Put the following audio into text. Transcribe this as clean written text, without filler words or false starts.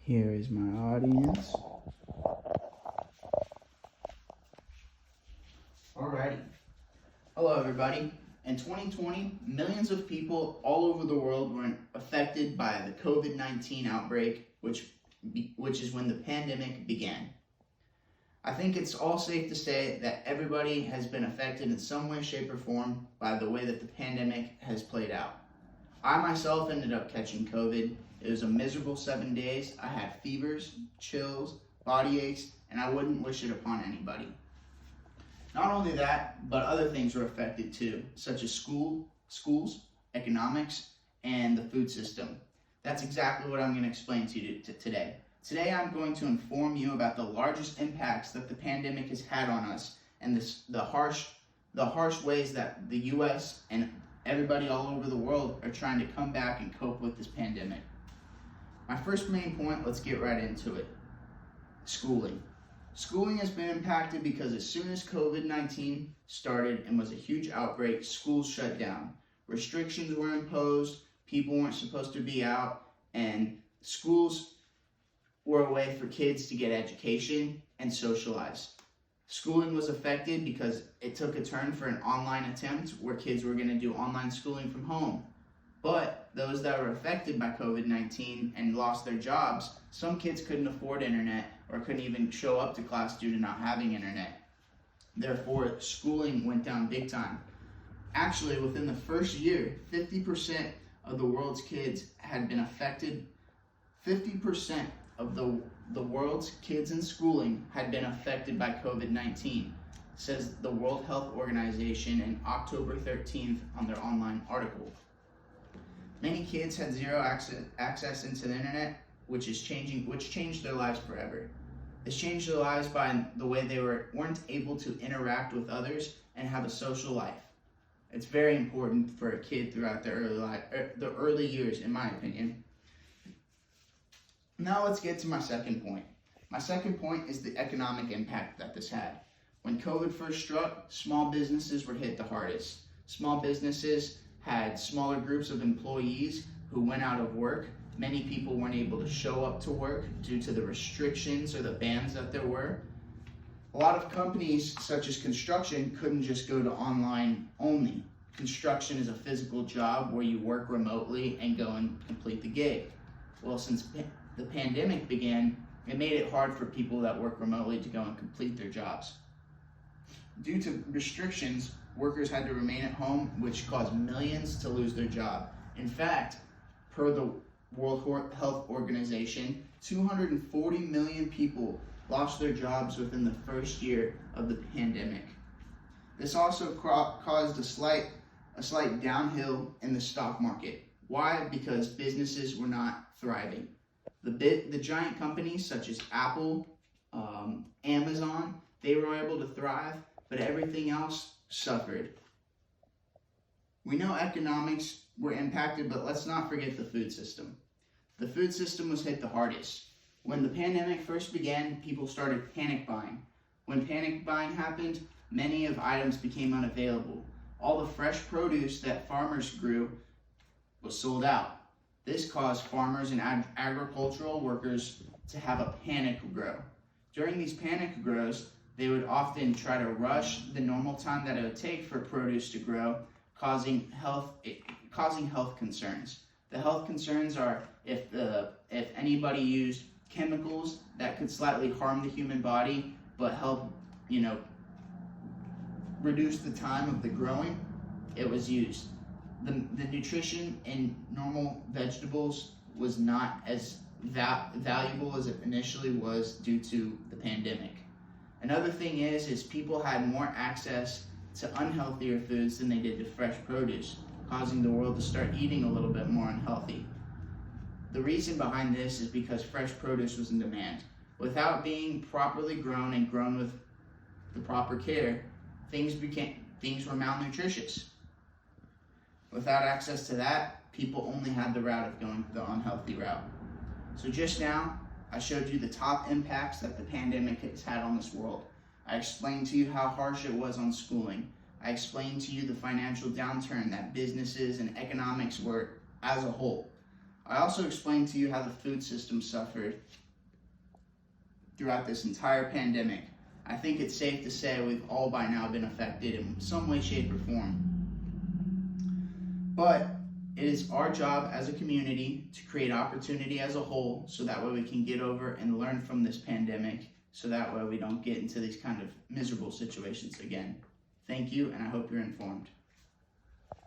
Here is my audience. Alrighty. Hello, everybody. In 2020, millions of people all over the world were affected by the COVID-19 outbreak, which is when the pandemic began. I think it's all safe to say that everybody has been affected in some way, shape, or form by the way that the pandemic has played out. I myself ended up catching COVID. It was a miserable 7 days. I had fevers, chills, body aches, and I wouldn't wish it upon anybody. Not only that, but other things were affected too, such as schools, economics, and the food system. That's exactly what I'm going to explain to you today. Today I'm going to inform you about the largest impacts that the pandemic has had on us and the harsh ways that the U.S. and everybody all over the world are trying to come back and cope with this pandemic. My first main point, let's get right into it. Schooling. Schooling has been impacted because as soon as COVID-19 started and was a huge outbreak, schools shut down. Restrictions were imposed, people weren't supposed to be out, and schools were a way for kids to get education and socialize. Schooling was affected because it took a turn for an online attempt where kids were going to do online schooling from home. But those that were affected by COVID-19 and lost their jobs, some kids couldn't afford internet or couldn't even show up to class due to not having internet. Therefore, schooling went down big time. Actually, within the first year, 50% of the world's kids had been affected. 50% of the world's kids in schooling had been affected by COVID-19, says the World Health Organization in October 13th on their online article. Many kids had zero access into the internet, which changed their lives forever. This changed their lives by the way they weren't able to interact with others and have a social life. It's very important for a kid throughout the early years, in my opinion. Now let's get to my second point. My second point is the economic impact that this had. When COVID first struck, small businesses were hit the hardest. Small businesses had smaller groups of employees who went out of work. Many people weren't able to show up to work due to the restrictions or the bans that there were. A lot of companies, such as construction, couldn't just go to online only. Construction is a physical job where you work remotely and go and complete the gig. Well, since the pandemic began, it made it hard for people that work remotely to go and complete their jobs. Due to restrictions, workers had to remain at home, which caused millions to lose their job. In fact, per the World Health Organization, 240 million people lost their jobs within the first year of the pandemic. This also caused a slight downhill in the stock market. Why? Because businesses were not thriving. The giant companies such as Apple, Amazon, they were able to thrive, but everything else suffered. We know economics were impacted, but let's not forget the food system. The food system was hit the hardest. When the pandemic first began, people started panic buying. When panic buying happened, many of items became unavailable. All the fresh produce that farmers grew was sold out. This caused farmers and agricultural workers to have a panic grow. During these panic grows, they would often try to rush the normal time that it would take for produce to grow, causing health concerns. The health concerns are if anybody used chemicals that could slightly harm the human body but help, reduce the time of the growing, it was used. The nutrition in normal vegetables was not as valuable as it initially was due to the pandemic. Another thing is people had more access to unhealthier foods than they did to fresh produce, causing the world to start eating a little bit more unhealthy. The reason behind this is because fresh produce was in demand. Without being properly grown and grown with the proper care, things were malnutritious. Without access to that, people only had the route of going the unhealthy route. So just now, I showed you the top impacts that the pandemic has had on this world. I explained to you how harsh it was on schooling. I explained to you the financial downturn that businesses and economics were as a whole. I also explained to you how the food system suffered throughout this entire pandemic. I think it's safe to say we've all by now been affected in some way, shape, or form. But it is our job as a community to create opportunity as a whole so that way we can get over and learn from this pandemic so that way we don't get into these kind of miserable situations again. Thank you, and I hope you're informed.